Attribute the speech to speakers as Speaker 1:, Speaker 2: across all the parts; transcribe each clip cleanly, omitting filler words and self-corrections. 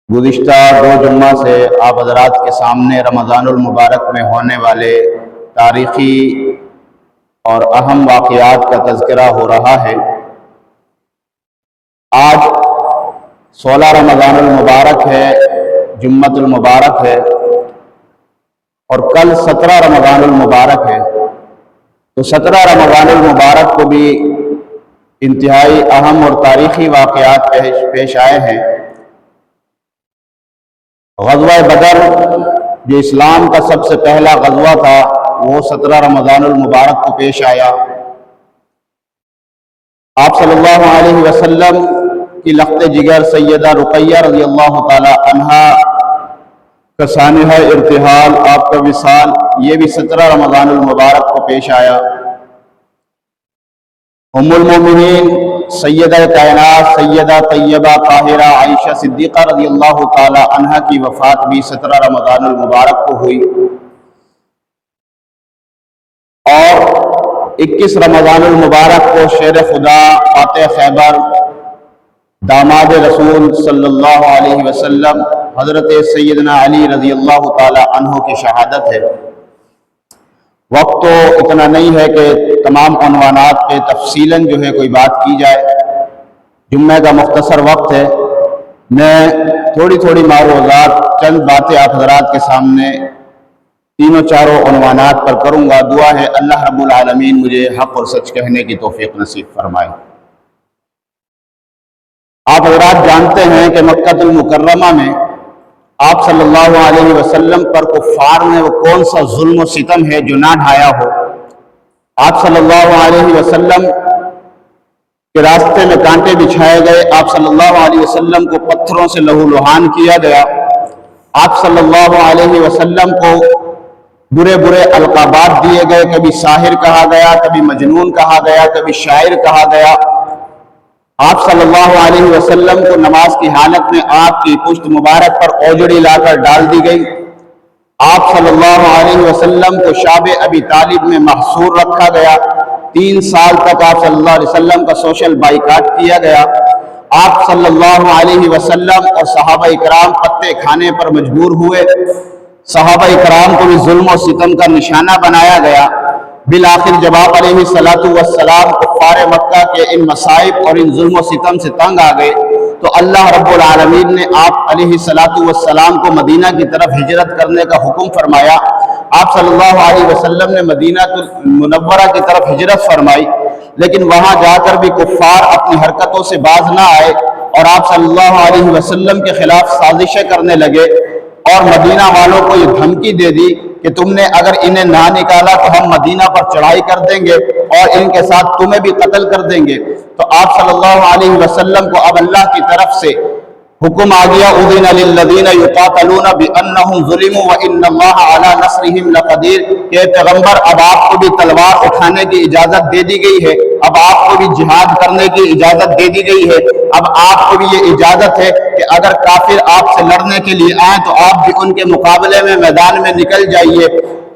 Speaker 1: گزشتہ 2 جمعہ سے آپ حضرات کے سامنے رمضان المبارک میں ہونے والے تاریخی اور اہم واقعات کا تذکرہ ہو رہا ہے۔ آج 16 رمضان المبارک ہے، جمعۃ المبارک ہے، اور کل 17 رمضان المبارک ہے۔ تو 17 رمضان المبارک کو بھی انتہائی اہم اور تاریخی واقعات پیش آئے ہیں۔ غزوہ بدر جو اسلام کا سب سے پہلا غزوہ تھا، وہ 17 رمضان المبارک کو پیش آیا۔ آپ صلی اللہ علیہ وسلم کی لخت جگر سیدہ رقیہ رضی اللہ تعالی عنہا کا سانحہ ارتحال، آپ کا وصال، یہ بھی 17 رمضان المبارک کو پیش آیا۔ ام المومنین سیدہ کائنات سیدہ طیبہ طاہرہ عائشہ صدیقہ رضی اللہ تعالی عنہا کی وفات بھی 17 رمضان المبارک کو ہوئی، اور 21 رمضان المبارک کو شیر خدا فاتح خیبر داماد رسول صلی اللہ علیہ وسلم حضرت سیدنا علی رضی اللہ تعالی عنہ کی شہادت ہے۔ وقت تو اتنا نہیں ہے کہ تمام عنوانات پہ تفصیلاً کوئی بات کی جائے، جمعہ کا مختصر وقت ہے۔ میں تھوڑی معروضات چند باتیں آپ حضرات کے سامنے تینوں چاروں عنوانات پر کروں گا۔ دعا ہے اللہ رب العالمین مجھے حق اور سچ کہنے کی توفیق نصیب فرمائے۔ آپ حضرات جانتے ہیں کہ مکہ المکرمہ میں آپ صلی اللہ علیہ وسلم پر کفار نے وہ کون سا ظلم و ستم ہے جو نہ ڈھایا ہو۔ آپ صلی اللہ علیہ وسلم کے راستے میں کانٹے بچھائے گئے، آپ صلی اللہ علیہ وسلم کو پتھروں سے لہو لہان کیا گیا، آپ صلی اللہ علیہ وسلم کو برے القابات دیے گئے، کبھی ساحر کہا گیا، کبھی مجنون کہا گیا، کبھی شاعر کہا گیا۔ آپ صلی اللہ علیہ وسلم کو نماز کی حالت میں آپ کی پشت مبارک پر اوجڑی لا کر ڈال دی گئی۔ آپ صلی اللہ علیہ وسلم کو شاب ابی طالب میں محصور رکھا گیا، 3 سال تک آپ صلی اللہ علیہ وسلم کا سوشل بائیکاٹ کیا گیا۔ آپ صلی اللہ علیہ وسلم اور صحابہ اکرام پتے کھانے پر مجبور ہوئے، صحابہ اکرام کو بھی ظلم و ستم کا نشانہ بنایا گیا۔ بالآخر جب آپ علیہ السلام کفار مکہ کے ان مصائب اور ان ظلم و ستم سے تنگ آ گئے، تو اللہ رب العالمین نے آپ علیہ السلام کو مدینہ کی طرف ہجرت کرنے کا حکم فرمایا۔ آپ صلی اللہ علیہ وسلم نے مدینہ منورہ کی طرف ہجرت فرمائی، لیکن وہاں جا کر بھی کفار اپنی حرکتوں سے باز نہ آئے، اور آپ صلی اللہ علیہ وسلم کے خلاف سازشیں کرنے لگے، اور مدینہ والوں کو یہ دھمکی دے دی کہ تم نے اگر انہیں نہ نکالا تو ہم مدینہ پر چڑھائی کر دیں گے اور ان کے ساتھ تمہیں بھی قتل کر دیں گے۔ تو آپ صلی اللہ علیہ وسلم کو اب اللہ کی طرف سے حکم آ گیا، اذن للذین یقاتلون بانہم ظلموا وان اللہ علی نصرہم لقدیر، کہ پیغمبر اب آپ کو بھی تلوار اٹھانے کی اجازت دے دی گئی ہے، اب آپ کو بھی جہاد کرنے کی اجازت دے دی گئی ہے، اب آپ کو بھی یہ اجازت ہے کہ اگر کافر آپ سے لڑنے کے لیے آئیں تو آپ بھی ان کے مقابلے میں میدان میں نکل جائیے۔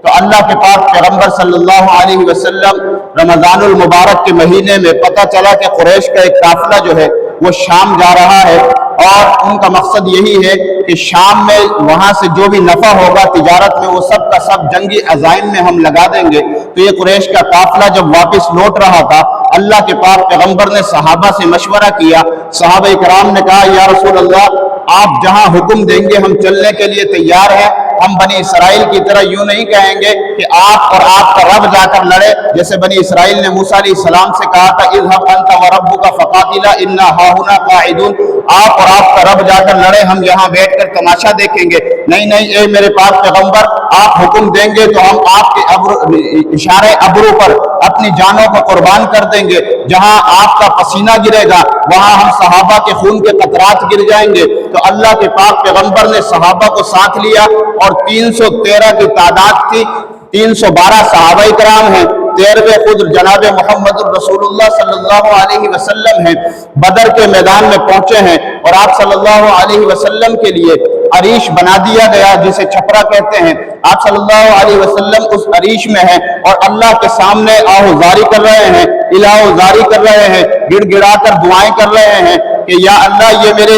Speaker 1: تو اللہ کے پاک پیغمبر صلی اللہ علیہ وسلم رمضان المبارک کے مہینے میں پتہ چلا کہ قریش کا ایک قافلہ جو ہے وہ شام جا رہا ہے، اور ان کا مقصد یہی ہے کہ شام میں وہاں سے جو بھی نفع ہوگا تجارت میں وہ سب کا سب جنگی عزائم میں ہم لگا دیں گے۔ تو یہ قریش کا قافلہ جب واپس لوٹ رہا تھا، اللہ کے پاک پیغمبر نے صحابہ سے مشورہ کیا۔ صحابہ کرام نے کہا، یا رسول اللہ، آپ جہاں حکم دیں گے ہم چلنے کے لیے تیار ہیں۔ ہم بنی اسرائیل کی طرح یوں نہیں کہیں گے کہ آپ اور آپ کا رب جا کر لڑے، جیسے بنی اسرائیل نے موسیٰ علیہ السلام سے کہا تھا، اذهب انت وربك فقاتلا انا هاهنا قاعدون، آپ اور آپ کا رب جا کر لڑے، ہم یہاں بیٹھ کر تماشا دیکھیں گے۔ نہیں، اے میرے پاک پیغمبر، آپ حکم دیں گے تو ہم آپ کے اشارے ابرو پر اپنی جانوں کو قربان کر دیں گے۔ جہاں آپ کا پسینہ گرے گا وہاں ہم صحابہ کے خون کے قطرات گر جائیں گے۔ تو اللہ کے پاک پیغمبر نے صحابہ کو ساتھ لیا، اور 313 کی تعداد تھی، 312 صحابہ کرام ہیں، 13ویں خود جناب محمد الرسول اللہ صلی اللہ علیہ وسلم ہیں، بدر کے میدان میں پہنچے ہیں، اور آپ صلی اللہ علیہ وسلم کے لیے عریش بنا دیا گیا جسے چھپرا کہتے ہیں۔ آپ صلی اللہ علیہ وسلم اس عریش میں ہیں اور اللہ کے سامنے آہوزاری کر رہے ہیں، الہوزاری کر رہے ہیں، گڑ گڑا کر دعائیں کر رہے ہیں کہ یا اللہ، یہ میرے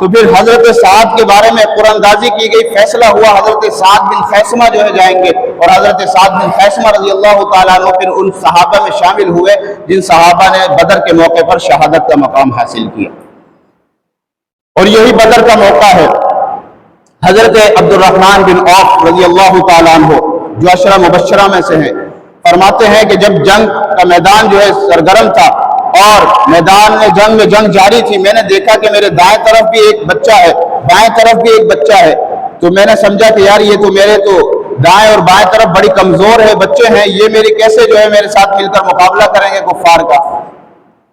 Speaker 1: تو پھر حضرت سعد کے بارے میں قرآن اندازی کی گئی، فیصلہ ہوا حضرت سعد بن خیثمہ جو ہے جائیں گے، اور حضرت سعد بن خیثمہ رضی اللہ تعالیٰ عنہ پھر ان صحابہ میں شامل ہوئے جن صحابہ نے بدر کے موقع پر شہادت کا مقام حاصل کیا۔ اور یہی بدر کا موقع ہے۔ حضرت عبد الرحمن بن عوف رضی اللہ تعالیٰ عنہ جو عشرہ مبشرہ میں سے ہیں، فرماتے ہیں کہ جب جنگ کا میدان جو ہے سرگرم تھا اور میدان میں جنگ جاری تھی، میں نے دیکھا کہ میرے دائیں طرف بھی ایک بچہ ہے، بائیں طرف بھی ایک بچہ ہے، تو میں نے سمجھا کہ یار یہ تو میرے تو دائیں اور بائیں طرف بڑی کمزور ہے بچے ہیں، یہ میری کیسے جو ہے میرے ساتھ مل کر مقابلہ کریں گے کفار کا۔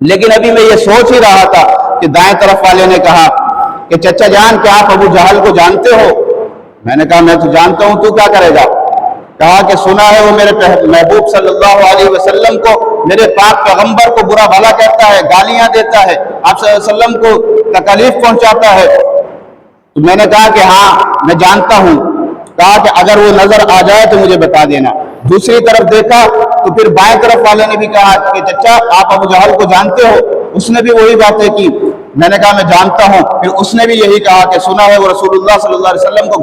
Speaker 1: لیکن ابھی میں یہ سوچ ہی رہا تھا کہ دائیں طرف والے نے کہا کہ چچا جان کیا آپ ابو جہل کو جانتے ہو؟ میں نے کہا میں تو جانتا ہوں، تو کیا کرے گا؟ کہا کہ سنا ہے وہ میرے محبوب صلی اللہ علیہ وسلم کو، میرے پاک پیغمبر کو برا بھلا کہتا ہے، گالیاں دیتا ہے، آپ صلی اللہ علیہ وسلم کو تکلیف پہنچاتا ہے۔ تو میں نے کہا کہ ہاں میں جانتا ہوں۔ کہا کہ اگر وہ نظر آ جائے تو مجھے بتا دینا۔ دوسری طرف دیکھا تو پھر بائیں طرف والے نے بھی کہا کہ چچا آپ ابو جہل کو جانتے ہو؟ اس نے بھی وہی باتیں کی۔ میں نے کہا میں جانتا ہوں۔ پھر اس نے بھی یہی کہا کہ سنا ہے وہ رسول اللہ صلی اللہ علیہ وسلم کو